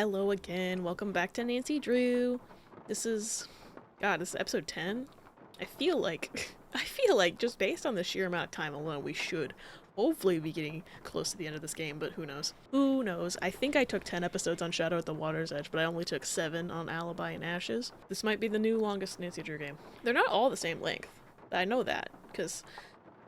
Hello again. Welcome back to Nancy Drew. This is episode 10. I feel like I feel like just based on the sheer amount of time alone, we should hopefully be getting close to the end of this game, but who knows? Who knows? I think I took 10 episodes on Shadow at the Water's Edge, but I only took 7 on Alibi and Ashes. This might be the new longest Nancy Drew game. They're not all the same length. I know that, because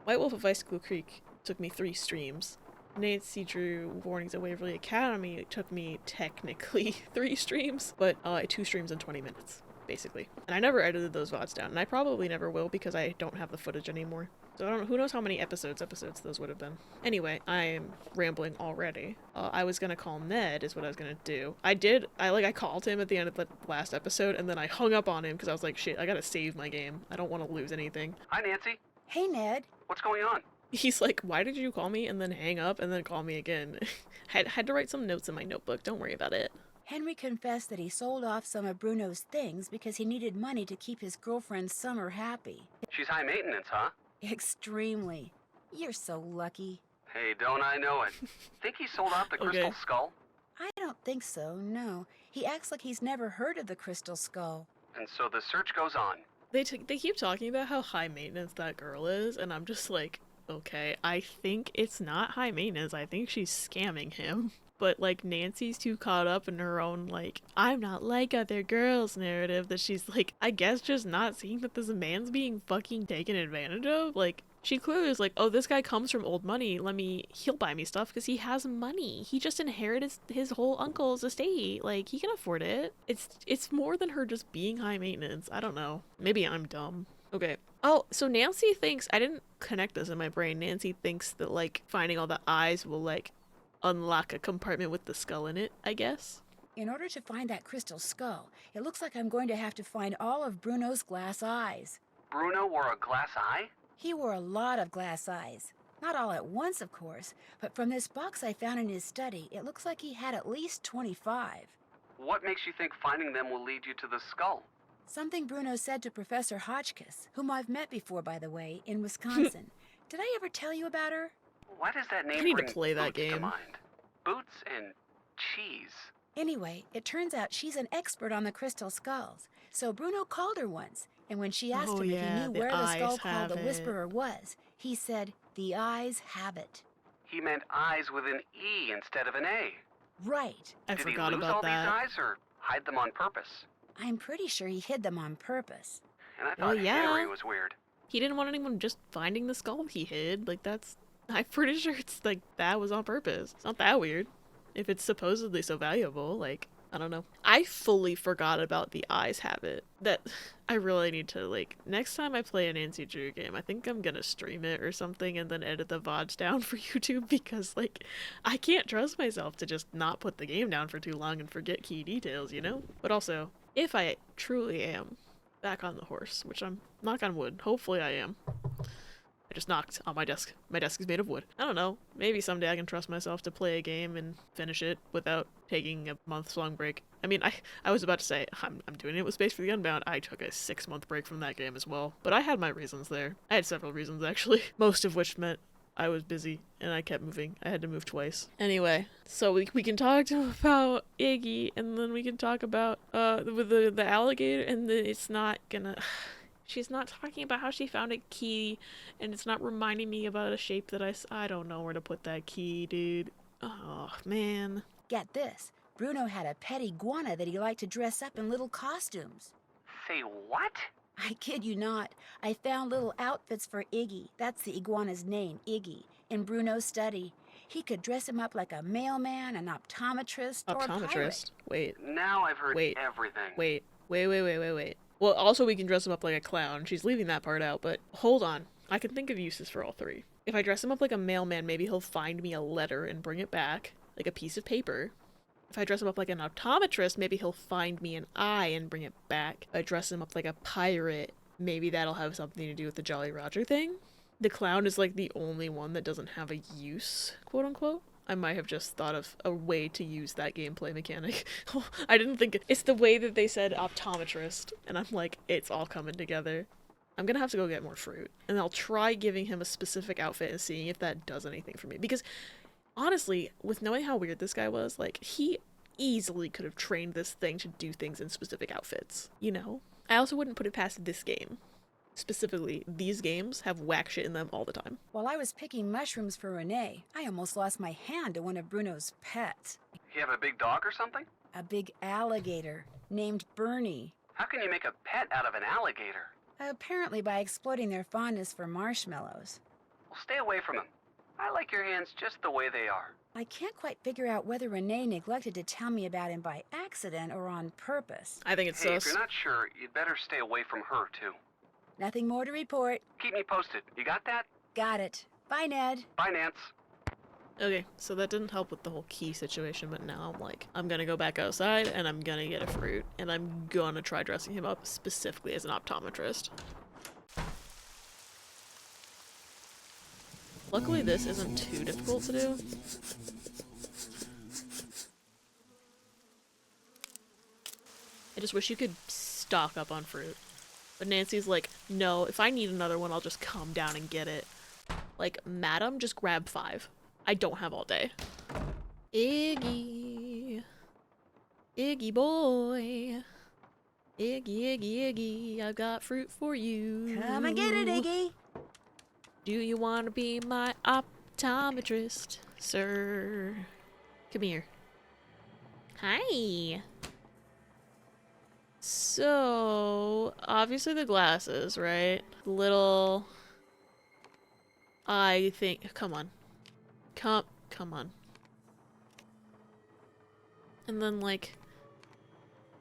White Wolf of Icicle Creek took me 3 streams. Nancy Drew Warnings at Waverly Academy, it took me technically 3 streams, but 2 streams in 20 minutes, basically. And I never edited those VODs down, and I probably never will because I don't have the footage anymore. So I don't know, who knows how many episodes those would have been. Anyway, I am rambling already. I was gonna call Ned is what I was gonna do. I called him at the end of the last episode, and then I hung up on him because I was like, shit, I gotta save my game. I don't want to lose anything. Hi, Nancy. Hey, Ned. What's going on? He's like, why did you call me and then hang up and then call me again? had to write some notes in my notebook. Don't worry about it. Henry confessed that he sold off some of Bruno's things because he needed money to keep his girlfriend Summer happy. She's high maintenance, huh? Extremely. You're so lucky. Hey, don't I know it. Think he sold off the Crystal Skull? I don't think so, no. He acts like he's never heard of the Crystal Skull. And so the search goes on. They keep talking about how high maintenance that girl is, and I'm just like, okay, I think it's not high maintenance. I think she's scamming him. But, like, Nancy's too caught up in her own, like, I'm not like other girls narrative that she's, like, I guess just not seeing that this man's being fucking taken advantage of. Like, she clearly is like, oh, this guy comes from old money. He'll buy me stuff because he has money. He just inherited his whole uncle's estate. Like, he can afford it. It's more than her just being high maintenance. I don't know. Maybe I'm dumb. Okay. Oh, so Nancy thinks, I didn't connect this in my brain. Nancy thinks that, like, finding all the eyes will, like, unlock a compartment with the skull in it, I guess. In order to find that crystal skull, it looks like I'm going to have to find all of Bruno's glass eyes. Bruno wore a glass eye? He wore a lot of glass eyes. Not all at once, of course, but from this box I found in his study, it looks like he had at least 25. What makes you think finding them will lead you to the skull? Something Bruno said to Professor Hotchkiss, whom I've met before, by the way, in Wisconsin. Did I ever tell you about her? Why does that name I need to bring play that boots to game. mind? Boots and cheese. Anyway, it turns out she's an expert on the crystal skulls. So Bruno called her once, and when she asked him if he knew where the skull called the Whisperer was, he said, the eyes have it. He meant eyes with an E instead of an A. Right. I Did forgot he lose about all that. these eyes or hide them on purpose? I'm pretty sure he hid them on purpose. And I Well, thought yeah. Henry was weird. He didn't want anyone just finding the skull he hid. Like, I'm pretty sure it's like that was on purpose. It's not that weird. If it's supposedly so valuable, like, I don't know. I fully forgot about the eyes habit. That I really need to, like, next time I play a Nancy Drew game, I think I'm gonna stream it or something and then edit the VODs down for YouTube because, like, I can't trust myself to just not put the game down for too long and forget key details, you know? But also, if I truly am back on the horse, which I'm, knock on wood, hopefully I am. I just knocked on my desk. My desk is made of wood. I don't know. Maybe someday I can trust myself to play a game and finish it without taking a month-long break. I mean, I was about to say, I'm doing it with Space for the Unbound. I took a 6-month break from that game as well. But I had my reasons there. I had several reasons, actually. Most of which meant I was busy and I kept moving. I had to move twice. Anyway, so we can talk to him about Iggy, and then we can talk about the alligator, and it's not gonna... She's not talking about how she found a key, and it's not reminding me about a shape that I don't know where to put that key, dude. Oh, man. Get this. Bruno had a pet iguana that he liked to dress up in little costumes. Say what? I kid you not. I found little outfits for Iggy. That's the iguana's name, Iggy, in Bruno's study. He could dress him up like a mailman, an optometrist, or a pirate. Optometrist? Wait. Now I've heard Wait. everything. Wait. Well, also we can dress him up like a clown. She's leaving that part out, but hold on. I can think of uses for all 3. If I dress him up like a mailman, maybe he'll find me a letter and bring it back, like a piece of paper. If I dress him up like an optometrist, maybe he'll find me an eye and bring it back. If I dress him up like a pirate, maybe that'll have something to do with the Jolly Roger thing. The clown is like the only one that doesn't have a use, quote unquote. I might have just thought of a way to use that gameplay mechanic. I didn't think it's the way that they said optometrist, and I'm like, it's all coming together. I'm gonna have to go get more fruit, and I'll try giving him a specific outfit and seeing if that does anything for me. Because honestly, with knowing how weird this guy was, like, he easily could have trained this thing to do things in specific outfits, you know? I also wouldn't put it past this game. Specifically, these games have whack shit in them all the time. While I was picking mushrooms for Renee, I almost lost my hand to one of Bruno's pets. You have a big dog or something? A big alligator named Bernie. How can you make a pet out of an alligator? Apparently by exploiting their fondness for marshmallows. Well, stay away from them. I like your hands just the way they are. I can't quite figure out whether Renee neglected to tell me about him by accident or on purpose. I think it's Hey, sus. if you're not sure, you'd better stay away from her, too. Nothing more to report. Keep me posted. You got that? Got it. Bye, Ned. Bye, Nance. Okay, so that didn't help with the whole key situation, but now I'm like, I'm gonna go back outside and I'm gonna get a fruit and I'm gonna try dressing him up specifically as an optometrist. Luckily this isn't too difficult to do. I just wish you could stock up on fruit. But Nancy's like, no, if I need another one, I'll just come down and get it. Like, madam, just grab 5. I don't have all day. Iggy. Iggy boy. Iggy, Iggy, Iggy. I've got fruit for you. Come and get it, Iggy. Do you want to be my optometrist, sir? Come here. Hi. So, obviously the glasses, right? Little... I think... Come on. Come on. And then, like...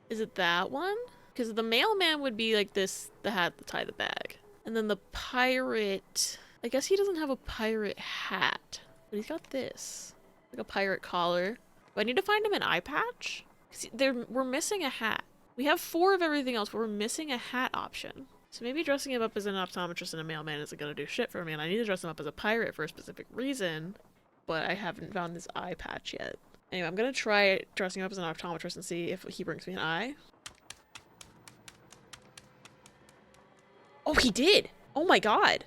Is it that one? Because the mailman would be like this, the hat to tie the bag. And then the pirate... I guess he doesn't have a pirate hat. But he's got this. Like a pirate collar. Do I need to find him an eye patch? Because we're missing a hat. We have 4 of everything else, but we're missing a hat option. So maybe dressing him up as an optometrist and a mailman isn't gonna do shit for me, and I need to dress him up as a pirate for a specific reason, but I haven't found this eye patch yet. Anyway, I'm gonna try dressing him up as an optometrist and see if he brings me an eye. Oh, he did! Oh my god!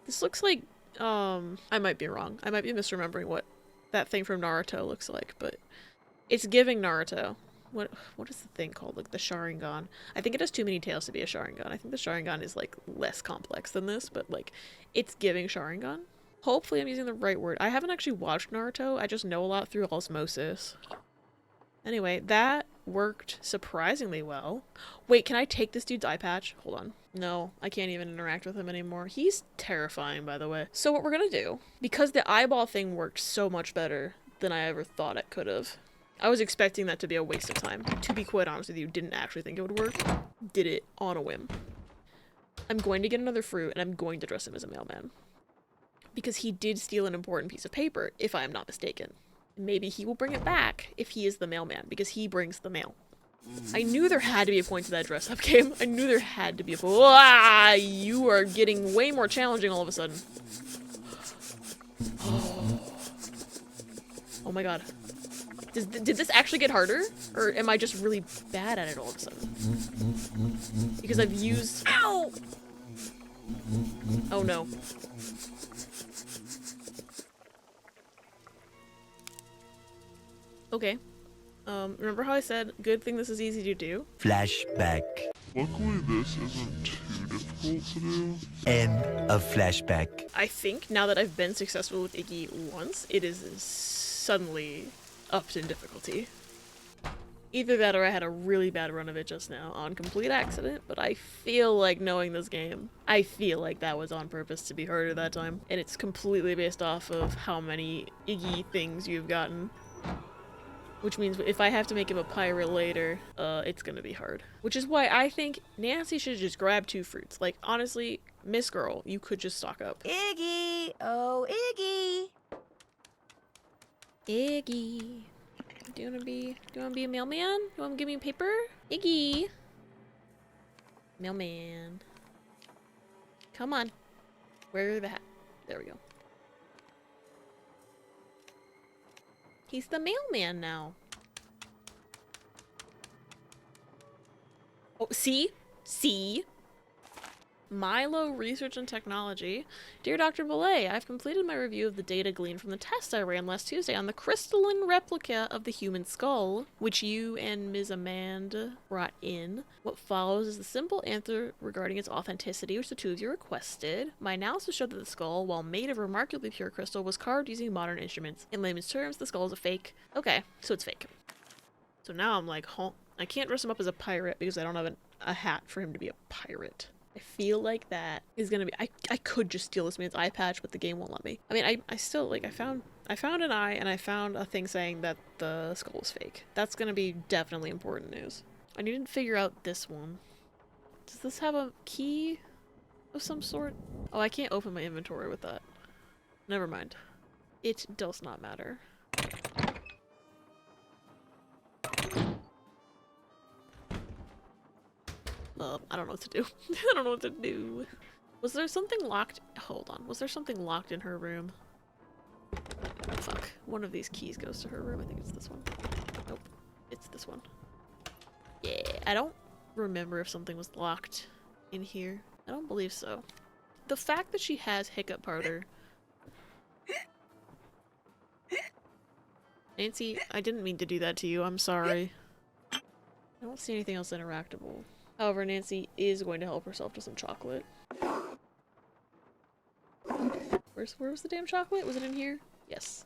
This looks like, I might be wrong. I might be misremembering what that thing from Naruto looks like, but it's giving Naruto. What is the thing called? Like the Sharingan. I think it has too many tails to be a Sharingan. I think the Sharingan is like less complex than this, but like it's giving Sharingan. Hopefully I'm using the right word. I haven't actually watched Naruto. I just know a lot through osmosis. Anyway, that worked surprisingly well. Wait, can I take this dude's eye patch? Hold on. No, I can't even interact with him anymore. He's terrifying, by the way. So what we're gonna do, because the eyeball thing worked so much better than I ever thought it could have. I was expecting that to be a waste of time. To be quite honest with you, didn't actually think it would work. Did it on a whim. I'm going to get another fruit, and I'm going to dress him as a mailman. Because he did steal an important piece of paper, if I am not mistaken. Maybe he will bring it back if he is the mailman, because he brings the mail. I knew there had to be a point to that dress-up game. I knew there had to be a point. Ah, you are getting way more challenging all of a sudden. Oh my god. Did this actually get harder? Or am I just really bad at it all of a sudden? Because I've used... Ow! Oh no. Okay. Remember how I said, good thing this is easy to do? Flashback. Luckily, this isn't too difficult to do. End of flashback. I think now that I've been successful with Iggy once, it is suddenly upped in difficulty. Either that or I had a really bad run of it just now on complete accident, but I feel like knowing this game, I feel like that was on purpose to be harder that time. And it's completely based off of how many Iggy things you've gotten. Which means if I have to make him a pirate later, it's gonna be hard. Which is why I think Nancy should just grab 2 fruits. Like, honestly, Miss Girl, you could just stock up. Iggy! Oh, Iggy! Iggy. Do you wanna be a mailman? You wanna give me paper? Iggy. Mailman. Come on. Wear the hat. There we go. He's the mailman now. Oh, see? See? Milo Research and Technology. Dear Dr. Belay, I've completed my review of the data gleaned from the test I ran last Tuesday on the crystalline replica of the human skull, which you and Ms. Amanda brought in. What follows is the simple answer regarding its authenticity, which the two of you requested. My analysis showed that the skull, while made of remarkably pure crystal, was carved using modern instruments. In layman's terms, the skull is a fake. Okay, so it's fake. So now I'm like, huh? I can't dress him up as a pirate because I don't have a hat for him to be a pirate. I feel like that is gonna be. I could just steal this man's eye patch, but the game won't let me. I mean, I still like. I found an eye, and I found a thing saying that the skull was fake. That's gonna be definitely important news. I need to figure out this one. Does this have a key of some sort? Oh, I can't open my inventory with that. Never mind. It does not matter. I don't know what to do. I don't know what to do. Was there something locked? Hold on. Was there something locked in her room? Fuck. One of these keys goes to her room. I think it's this one. Nope. It's this one. Yeah. I don't remember if something was locked in here. I don't believe so. The fact that she has hiccup powder. Nancy, I didn't mean to do that to you. I'm sorry. I don't see anything else interactable. However, Nancy is going to help herself to some chocolate. Where was the damn chocolate? Was it in here? Yes.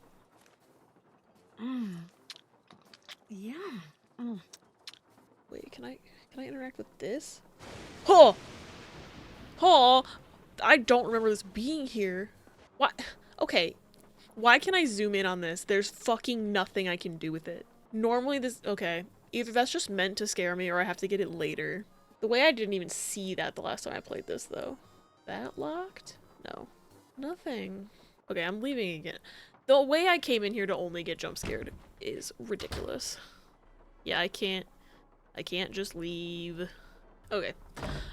Yeah. Wait, can I interact with this? Oh! Oh! I don't remember this being here. What? Okay. Why can I zoom in on this? There's fucking nothing I can do with it. Normally this... Okay. Either that's just meant to scare me or I have to get it later. The way I didn't even see that the last time I played this, though. That locked? No. Nothing. Okay, I'm leaving again. The way I came in here to only get jump scared is ridiculous. Yeah, I can't just leave. Okay.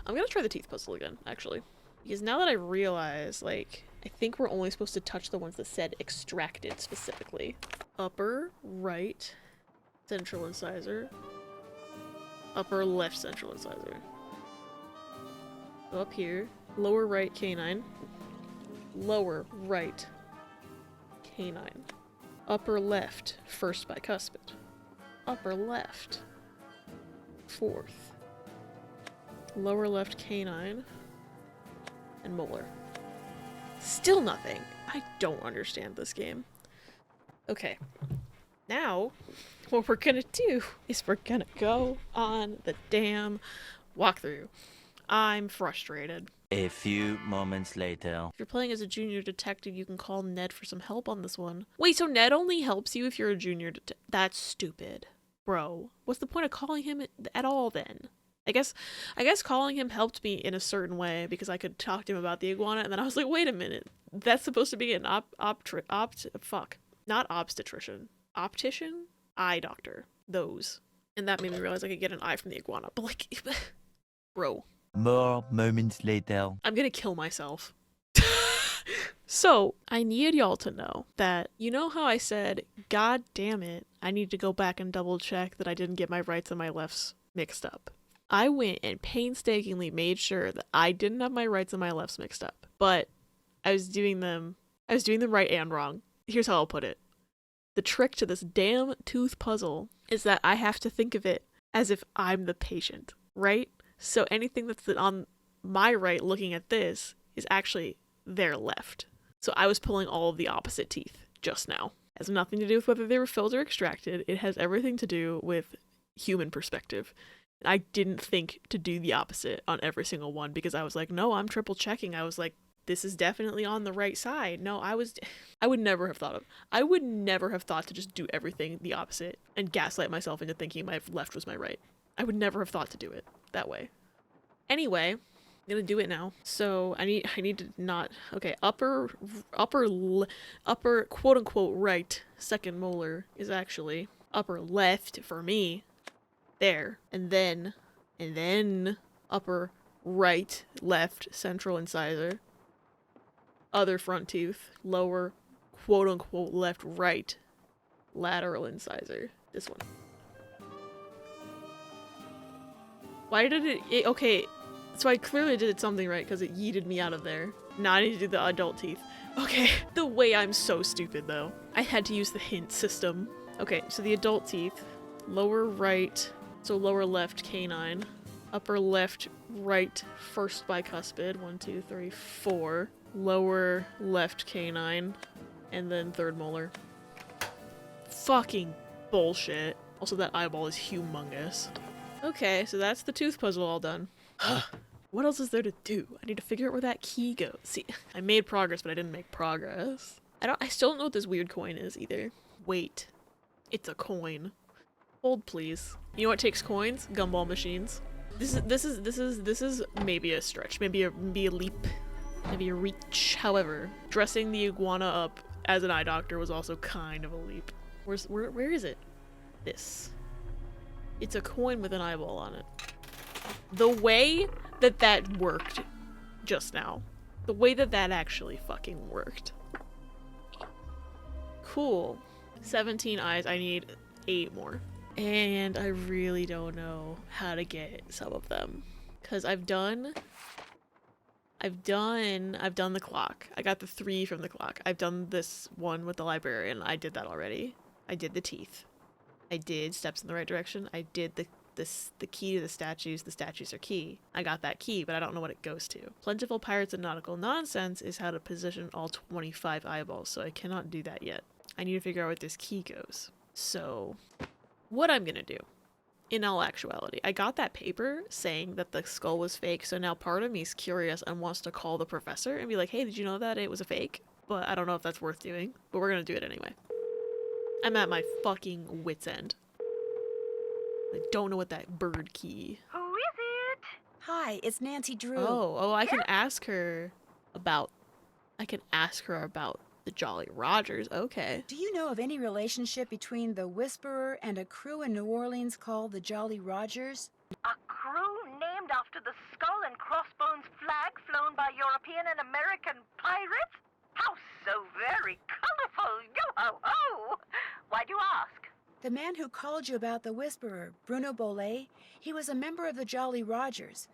I'm gonna try the teeth puzzle again, actually. Because now that I realize, like, I think we're only supposed to touch the ones that said extracted specifically. Upper right central incisor. Upper left central incisor. So up here, lower right canine. Lower right canine. Upper left first bicuspid. Upper left fourth. Lower left canine. And molar. Still nothing. I don't understand this game. Okay. Now, what we're gonna do is we're gonna go on the damn walkthrough. I'm frustrated. A few moments later. If you're playing as a junior detective, you can call Ned for some help on this one. Wait, so Ned only helps you if you're a junior detective? That's stupid. Bro, what's the point of calling him at all then? I guess calling him helped me in a certain way because I could talk to him about the iguana, and then I was like, wait a minute. That's supposed to be an not obstetrician. Optician? Eye doctor. Those. And that made me realize I could get an eye from the iguana. But like, bro. More moments later. I'm gonna kill myself. So, I need y'all to know that, you know how I said, God damn it, I need to go back and double check that I didn't get my rights and my lefts mixed up. I went and painstakingly made sure that I didn't have my rights and my lefts mixed up. But I was doing them right and wrong. Here's how I'll put it. The trick to this damn tooth puzzle is that I have to think of it as if I'm the patient, right? So anything that's on my right looking at this is actually their left. So I was pulling all of the opposite teeth just now. It has nothing to do with whether they were filled or extracted. It has everything to do with human perspective. I didn't think to do the opposite on every single one because I was like, no, I'm triple checking. I was like, this is definitely on the right side. No, I would never have thought to just do everything the opposite and gaslight myself into thinking my left was my right. I would never have thought to do it that way. Anyway, I'm gonna do it now. So I need to not, okay, upper quote unquote right second molar is actually upper left for me. There. And then upper right left central incisor. Other front tooth, lower, quote-unquote, left, right, lateral incisor. This one. Why did it okay, So I clearly did something right because it yeeted me out of there. Now I need to do the adult teeth. Okay, the way I'm so stupid though. I had to use the hint system. Okay, so the adult teeth. Lower right, so lower left canine. Upper left, right, first bicuspid. 1, 2, 3, 4. Lower left canine. And then third molar. Fucking bullshit. Also, that eyeball is humongous. Okay, so that's the tooth puzzle all done. What else is there to do? I need to figure out where that key goes. See, I made progress, but I didn't make progress. I still don't know what this weird coin is either. Wait. It's a coin. Hold, please. You know what takes coins? Gumball machines. This is maybe a stretch, maybe a leap, maybe a reach. However, dressing the iguana up as an eye doctor was also kind of a leap. Where is it? This. It's a coin with an eyeball on it. The way that worked just now. The way that actually fucking worked. Cool. 17 eyes. I need 8 more. And I really don't know how to get some of them. Because I've done the clock. I got the 3 from the clock. I've done this one with the librarian. I did that already. I did the teeth. I did steps in the right direction. I did the key to the statues. The statues are key. I got that key, but I don't know what it goes to. Plentiful pirates and nautical nonsense is how to position all 25 eyeballs, so I cannot do that yet. I need to figure out where this key goes. So, what I'm gonna do, in all actuality, I got that paper saying that the skull was fake, so now part of me is curious and wants to call the professor and be like, hey, did you know that it was a fake? But I don't know if that's worth doing, but we're gonna do it anyway. I'm at my fucking wit's end. I don't know what that bird key. Who is it? Hi, it's Nancy Drew. Oh, I can ask her about the Jolly Rogers. Okay. Do you know of any relationship between the Whisperer and a crew in New Orleans called the Jolly Rogers? A crew named after the skull and crossbones flag flown by European and American pirates? How so very colorful! Yo-ho-ho! Why'd you ask? The man who called you about the Whisperer, Bruno Bolet, he was a member of the Jolly Rogers.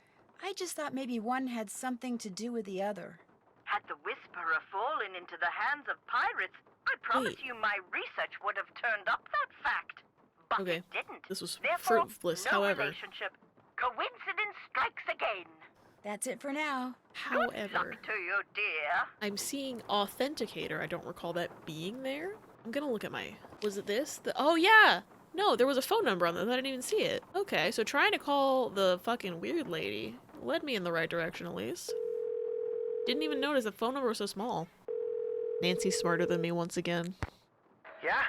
I just thought maybe one had something to do with the other. Had the Whisperer fallen into the hands of pirates, I promise you my research would have turned up that fact. But Okay. it didn't. This was Therefore, fruitless, no however. relationship. Coincidence strikes again. That's it for now. Good However, luck to you, dear. I'm seeing Authenticator. I don't recall that being there. I'm gonna look at my... Was it this? Oh, yeah! No, there was a phone number on there. I didn't even see it. Okay, so trying to call the fucking weird lady led me in the right direction, at least. Didn't even notice the phone number was so small. Nancy's smarter than me once again. Yeah?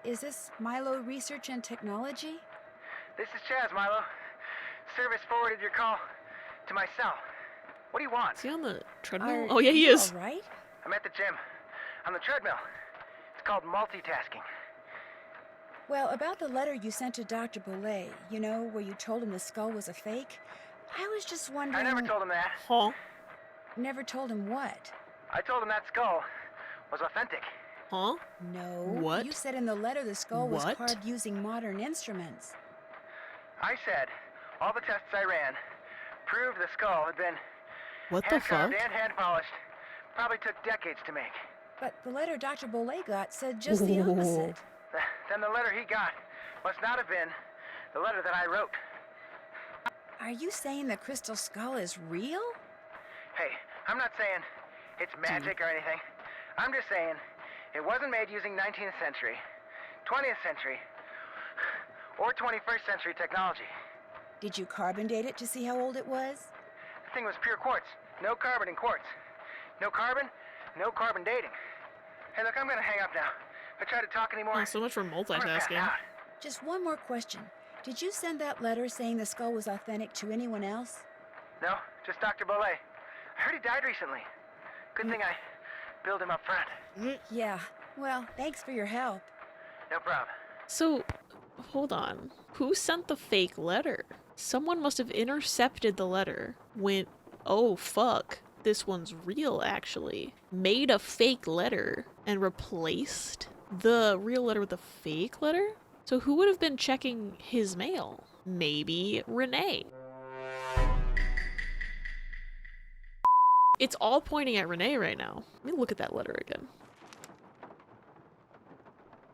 Is this Milo Research and Technology? This is Chaz, Milo. Service forwarded your call to my cell. What do you want? Is he on the treadmill? Are Oh, yeah, he you is. all right? I'm at the gym. On the treadmill. It's called multitasking. Well, about the letter you sent to Dr. Bolet, you know, where you told him the skull was a fake, I was just wondering... I never told him that. Huh? Never told him what? I told him that skull was authentic. Huh? No. What? You said in the letter the skull was What? carved using modern instruments. I said all the tests I ran proved the skull had been What the hand-carved fuck? and hand-polished. Probably took decades to make. But the letter Dr. Bolet got said just the opposite. Then the letter he got must not have been the letter that I wrote. Are you saying the crystal skull is real? Hey, I'm not saying it's magic or anything. I'm just saying it wasn't made using 19th century, 20th century, or 21st century technology. Did you carbon date it to see how old it was? The thing was pure quartz. No carbon in quartz. No carbon dating. Hey, look, I'm gonna hang up now. If I try to talk anymore, Oh, so much for I'm gonna pass multitasking. out. Just one more question. Did you send that letter saying the skull was authentic to anyone else? No, just Dr. Bolet. I heard he died recently. Good thing I billed him up front. Yeah. Well, thanks for your help. No problem. So, hold on. Who sent the fake letter? Someone must have intercepted the letter, went, oh fuck, this one's real actually, made a fake letter, and replaced the real letter with a fake letter? So who would have been checking his mail? Maybe Renee. It's all pointing at Renee right now. Let me look at that letter again.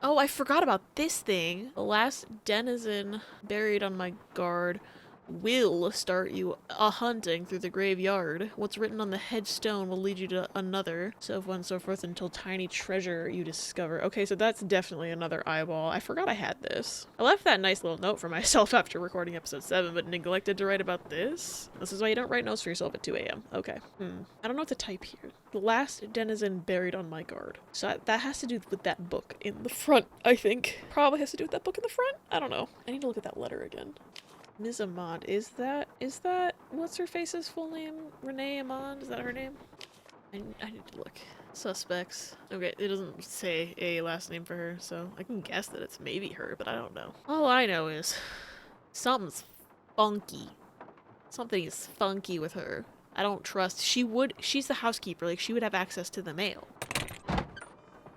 Oh, I forgot about this thing. The last denizen buried on my guard will start you a-hunting through the graveyard. What's written on the headstone will lead you to another, so on and so forth until tiny treasure you discover. Okay, so that's definitely another eyeball. I forgot I had this. I left that nice little note for myself after recording episode 7, but neglected to write about this. This is why you don't write notes for yourself at 2 a.m. Okay. I don't know what to type here. The last denizen buried on my guard. So that has to do with that book in the front, I think. Probably has to do with that book in the front? I don't know. I need to look at that letter again. Ms. Amand, is that, what's her face's full name? Renee Amand, is that her name? I need to look. Suspects. Okay, it doesn't say a last name for her, so I can guess that it's maybe her, but I don't know. All I know is something's funky. Something is funky with her. I don't trust. She's the housekeeper, like she would have access to the mail.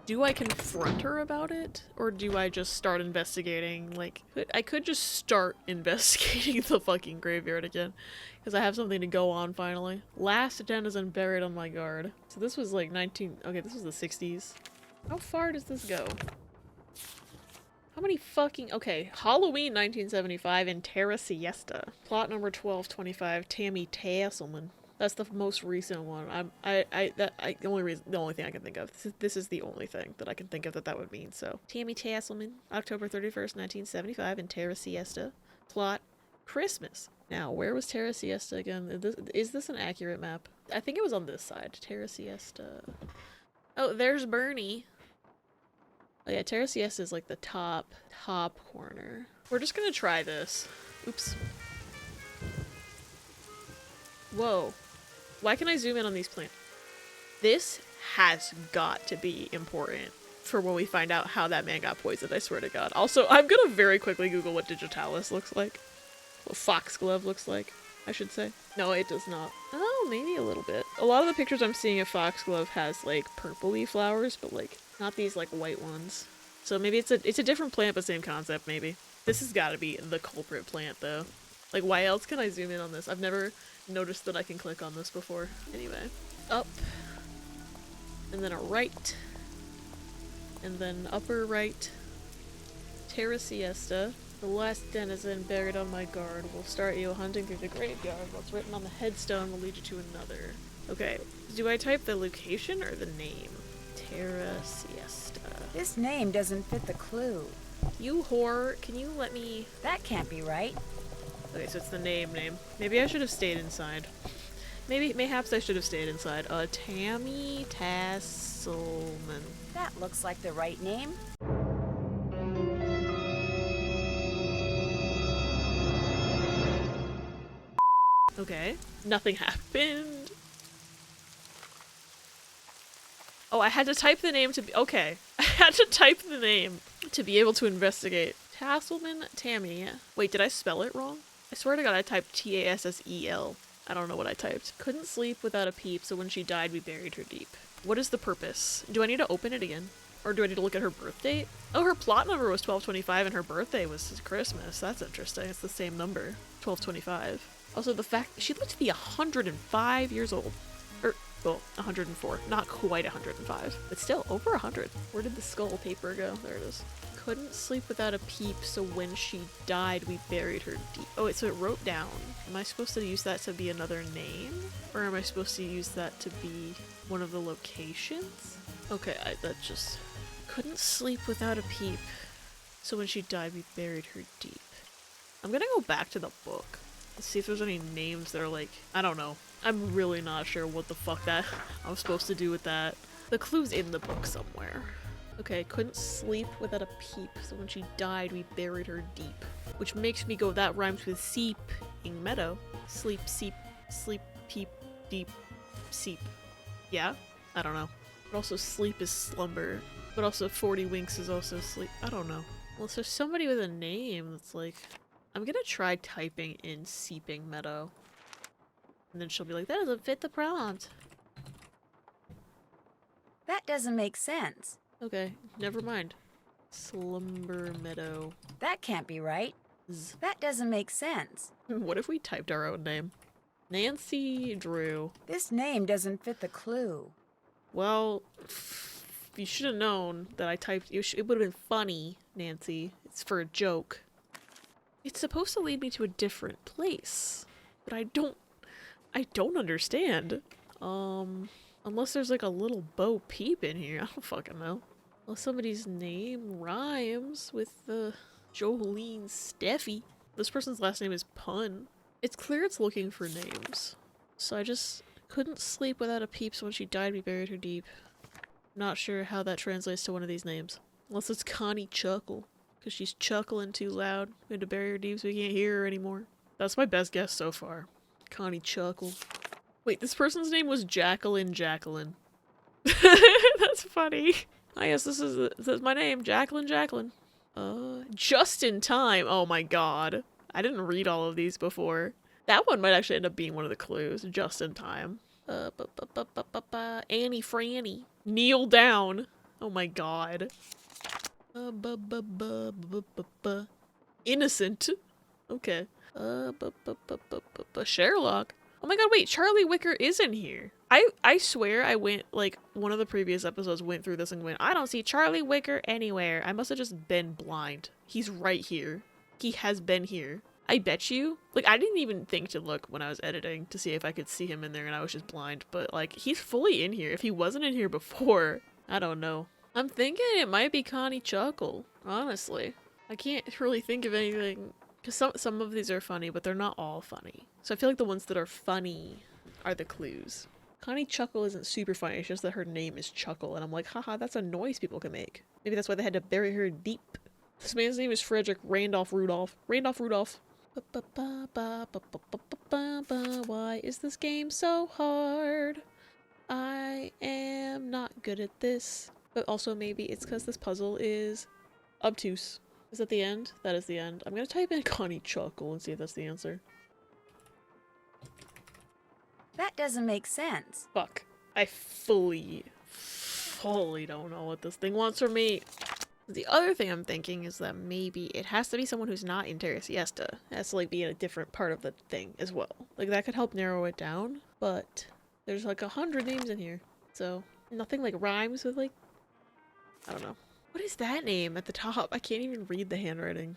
Do I confront her about it? Or do I just start investigating? Like, I could just start investigating the fucking graveyard again. Because I have something to go on, finally. Last denizen buried on my guard. So this was like okay, this was the 60s. How far does this go? How many fucking- okay, Halloween 1975 and Terra Siesta. Plot number 1225, Tammy Tasselman. That's the most recent one. The only thing I can think of. This is the only thing that I can think of that would mean. So, Tammy Tasselman, October 31st, 1975, in Terra Siesta. Plot, Christmas. Now, where was Terra Siesta again? Is this an accurate map? I think it was on this side. Terra Siesta. Oh, there's Bernie. Oh yeah, Terra Siesta is like the top corner. We're just gonna try this. Oops. Whoa. Why can I zoom in on these plants? This has got to be important for when we find out how that man got poisoned, I swear to God. Also, I'm gonna very quickly Google what digitalis looks like. What foxglove looks like, I should say. No, it does not. Oh, maybe a little bit. A lot of the pictures I'm seeing of foxglove has like purpley flowers, but like not these like white ones. So maybe it's a different plant, but same concept maybe. This has got to be the culprit plant though. Like why else can I zoom in on this? I've never noticed that I can click on this before. Anyway, up, and then a right, and then upper right. Terra Siesta. The last denizen buried on my guard will start you hunting through the graveyard. What's written on the headstone will lead you to another. Okay, do I type the location or the name? Terra Siesta. This name doesn't fit the clue. You whore, can you let me... That can't be right. Okay, so it's the name. Maybe I should have stayed inside. Mayhaps I should have stayed inside. Tammy Tasselman. That looks like the right name. Okay, nothing happened. Oh, I had to type the name to be- okay. I had to type the name to be able to investigate. Tasselman Tammy. Wait, did I spell it wrong? I swear to God I typed Tassel. I don't know what I typed. Couldn't sleep without a peep, so when she died we buried her deep. What is the purpose? Do I need to open it again? Or do I need to look at her birth date? Oh, her plot number was 1225 and her birthday was Christmas. That's interesting. It's the same number. 1225. Also, the fact she looked to be 105 years old. Well, 104. Not quite 105. But still, over 100. Where did the skull paper go? There it is. Couldn't sleep without a peep, so when she died, we buried her deep. Oh, wait, so it wrote down. Am I supposed to use that to be another name? Or am I supposed to use that to be one of the locations? Okay, that just... Couldn't sleep without a peep, so when she died, we buried her deep. I'm gonna go back to the book. Let's see if there's any names that are like, I don't know. I'm really not sure what the fuck that I'm supposed to do with that. The clue's in the book somewhere. Okay, couldn't sleep without a peep, so when she died, we buried her deep. Which makes me go, that rhymes with seeping meadow. Sleep, seep, peep, deep, seep. Yeah? I don't know. But also sleep is slumber. But also 40 winks is also sleep. I don't know. Well, so somebody with a name that's like... I'm gonna try typing in seeping meadow. And then she'll be like, that doesn't fit the prompt. That doesn't make sense. Okay, never mind. Slumber meadow. That can't be right. That doesn't make sense. What if we typed our own name? Nancy Drew. This name doesn't fit the clue. Well, you should have known that I typed. It would have been funny, Nancy. It's for a joke. It's supposed to lead me to a different place, but I don't understand. Unless there's like a little Bo Peep in here. I don't fucking know. Unless somebody's name rhymes with the Jolene Steffi. This person's last name is Pun. It's clear it's looking for names. So I just couldn't sleep without a peeps when she died. We buried her deep. Not sure how that translates to one of these names. Unless it's Connie Chuckle. Because she's chuckling too loud. We had to bury her deep so we can't hear her anymore. That's my best guess so far. Connie Chuckle. Wait, this person's name was Jacqueline. That's funny. I guess this is my name, Jacqueline. Just in time. Oh my god. I didn't read all of these before. That one might actually end up being one of the clues. Just in time. Annie Franny. Kneel down. Oh my god. Innocent. Okay. Sherlock. Oh my god, wait, Charlie Wicker is in here. I swear I went, like, one of the previous episodes went through this and went, I don't see Charlie Wicker anywhere. I must have just been blind. He's right here. He has been here. I bet you. Like, I didn't even think to look when I was editing to see if I could see him in there and I was just blind. But, like, he's fully in here. If he wasn't in here before, I don't know. I'm thinking it might be Connie Chuckle, honestly. I can't really think of anything. Because some of these are funny, but they're not all funny. So I feel like the ones that are funny are the clues. Connie Chuckle isn't super funny, it's just that her name is Chuckle, and I'm like, haha, that's a noise people can make. Maybe that's why they had to bury her deep. This man's name is Frederick Randolph Rudolph. Why is this game so hard? I am not good at this. But also maybe it's because this puzzle is obtuse. Is that the end? That is the end. I'm gonna type in Connie Chuckle and see if that's the answer. That doesn't make sense. Fuck. I fully don't know what this thing wants from me. The other thing I'm thinking is that maybe it has to be someone who's not in Terra Siesta. It has to, like, be in a different part of the thing as well. Like, that could help narrow it down, but there's, like, 100 names in here. So, nothing, like, rhymes with, like, I don't know. What is that name at the top? I can't even read the handwriting.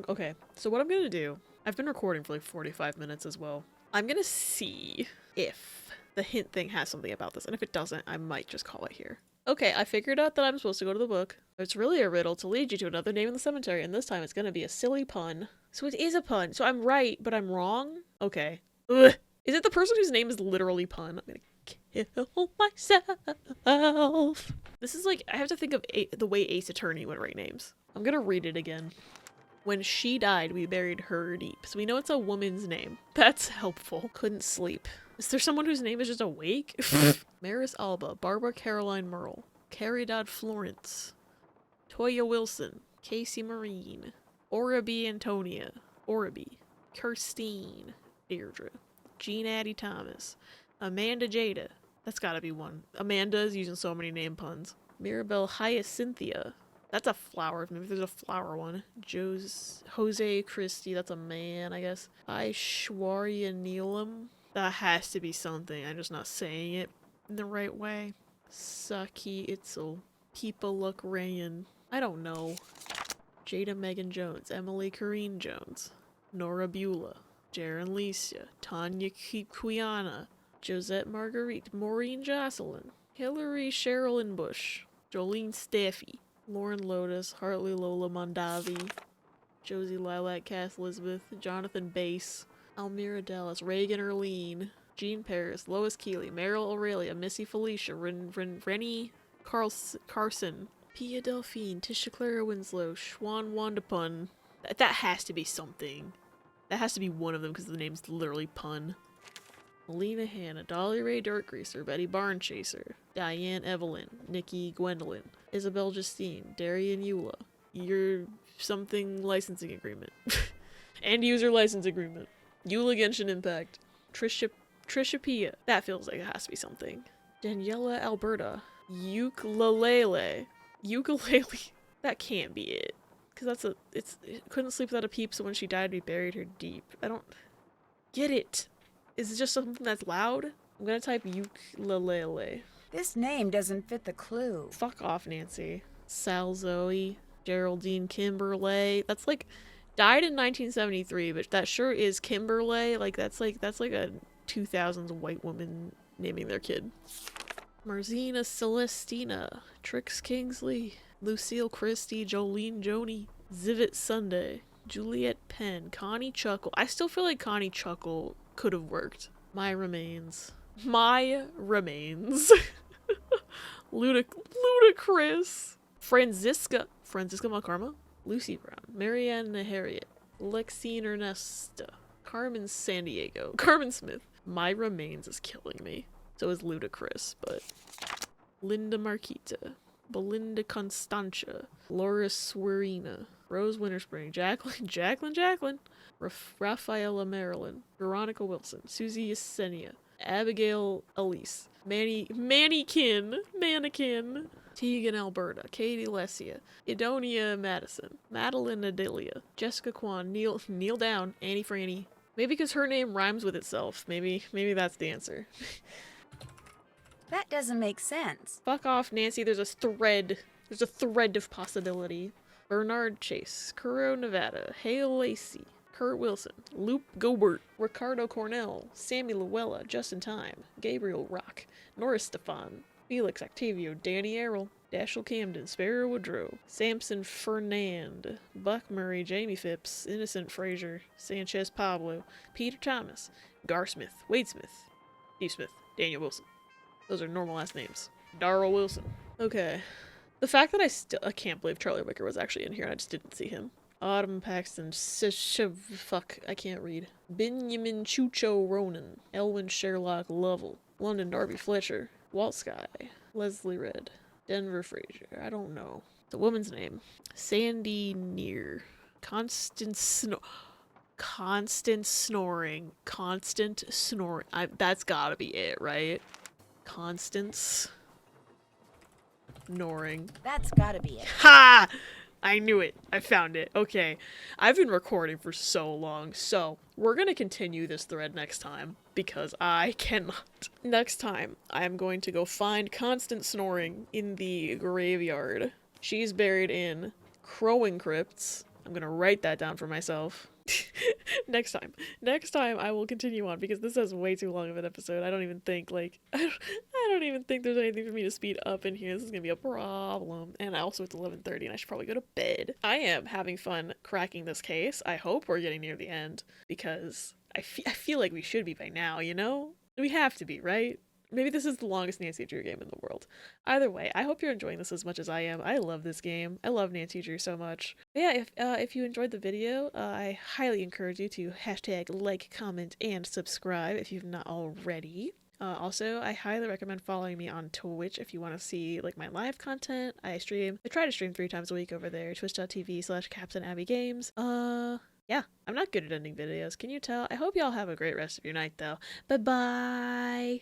Okay, so what I'm gonna do, I've been recording for like 45 minutes as well. I'm gonna see if the hint thing has something about this, and if it doesn't, I might just call it here. Okay, I figured out that I'm supposed to go to the book. It's really a riddle to lead you to another name in the cemetery, and this time it's gonna be a silly pun. So it is a pun. So I'm right, but I'm wrong? Okay. Ugh. Is it the person whose name is literally Pun? I'm gonna kill myself. This is like, I have to think of the way Ace Attorney would write names. I'm gonna read it again. When she died, we buried her deep. So we know it's a woman's name. That's helpful. Couldn't sleep. Is there someone whose name is just awake? Maris Alba, Barbara Caroline Merle, Caridad Florence, Toya Wilson, Casey Marine, Orabi Antonia, Orabi, Kirstine, Deirdre, Jean Addie Thomas, Amanda Jada. That's gotta be one. Amanda is using so many name puns. Mirabelle Hyacinthia. That's a flower. Maybe there's a flower one. Jose Christie. That's a man, I guess. Aishwarya Neelam. That has to be something. I'm just not saying it in the right way. Saki Itzel. People look Rayan. I don't know. Jada Megan Jones. Emily Corrine Jones. Nora Beulah. Jaren Licia. Tanya Quiana. Josette Marguerite. Maureen Jocelyn. Hillary Sherilyn Bush. Jolene Steffi. Lauren Lotus. Hartley Lola Mondavi. Josie Lilac Cass Elizabeth. Jonathan Bass. Almira Dallas. Reagan Erlene. Jean Paris. Lois Keeley. Meryl Aurelia. Missy Felicia. Rennie Carson. Pia Delphine. Tisha Clara Winslow. Schwan Wandapun. That has to be something. That has to be one of them because the name's literally Pun. Melina Hanna, Dolly Ray Dirtgreaser, Betty Barnchaser, Diane Evelyn, Nikki Gwendolyn, Isabel Justine, Darian Eula, your something licensing agreement, end user license agreement, Eula Genshin Impact, Trisha Pia. That feels like it has to be something. Daniela Alberta, ukulele. That can't be it. Because it couldn't sleep without a peep, so when she died, we buried her deep. I don't get it. Is it just something that's loud? I'm gonna type ukulele. This name doesn't fit the clue. Fuck off, Nancy. Sal Zoe, Geraldine Kimberley. That's like died in 1973, but that sure is Kimberley. Like that's like a 2000s white woman naming their kid. Marzina Celestina, Trix Kingsley, Lucille Christie, Jolene Joni, Zivit Sunday, Juliet Penn, Connie Chuckle. I still feel like Connie Chuckle could have worked. My Remains. My Remains. Ludacris. Franziska Malkarma. Lucy Brown. Marianne Harriet. Lexine Ernesta. Carmen Sandiego. Carmen Smith. My Remains is killing me. So is Ludacris, but Linda Marquita, Belinda Constantia, Laura Swerina, Rose Winterspring, Jacqueline, Rafaela Marilyn, Veronica Wilson, Susie Yesenia, Abigail Elise, Mannequin, Tegan Alberta, Katie Lesia, Idonia Madison, Madeline Adelia, Jessica Kwan, Kneel Down, Annie Franny. Maybe because her name rhymes with itself. Maybe that's the answer. That doesn't make sense. Fuck off, Nancy. There's a thread. There's a thread of possibility. Bernard Chase, Curro Nevada, Hale Lacey, Kurt Wilson, Luke Gobert, Ricardo Cornell, Sammy Luella, Justin Time, Gabriel Rock, Norris Stefan, Felix Octavio, Danny Errol, Dashiell Camden, Sparrow Woodrow, Samson Fernand, Buck Murray, Jamie Phipps, Innocent Frazier, Sanchez Pablo, Peter Thomas, Gar Smith, Wade Smith, Steve Smith, Daniel Wilson. Those are normal last names. Darrell Wilson. Okay. The fact that I can't believe Charlie Wicker was actually in here and I just didn't see him. Autumn Paxton, fuck, I can't read. Benjamin Chucho Ronan, Elwin Sherlock Lovell, London Darby Fletcher, Walt Sky, Leslie Red, Denver Frazier, I don't know. The woman's name. Sandy Neer, Constant Snoring. That's gotta be it, right? Constance Snoring. That's gotta be it. Ha! I knew it. I found it. Okay. I've been recording for so long, so we're gonna continue this thread next time because I cannot. Next time, I am going to go find Constance Snoring in the graveyard. She's buried in crowing crypts. I'm gonna write that down for myself. Next time I will continue on because this has way too long of an episode. I don't even think I don't even think there's anything for me to speed up in here. This is gonna be a problem. And also it's 11:30 and I should probably go to bed. I am having fun cracking this case. I hope we're getting near the end because I feel like we should be by now, you know? We have to be, right? Maybe this is the longest Nancy Drew game in the world. Either way, I hope you're enjoying this as much as I am. I love this game. I love Nancy Drew so much. But yeah, if you enjoyed the video, I highly encourage you to hashtag like, comment, and subscribe if you've not already. Also, I highly recommend following me on Twitch if you want to see like my live content. I try to stream 3 times a week over there. Twitch.tv/CaptainAbbeyGames. Yeah, I'm not good at ending videos, can you tell? I hope y'all have a great rest of your night though. Bye bye!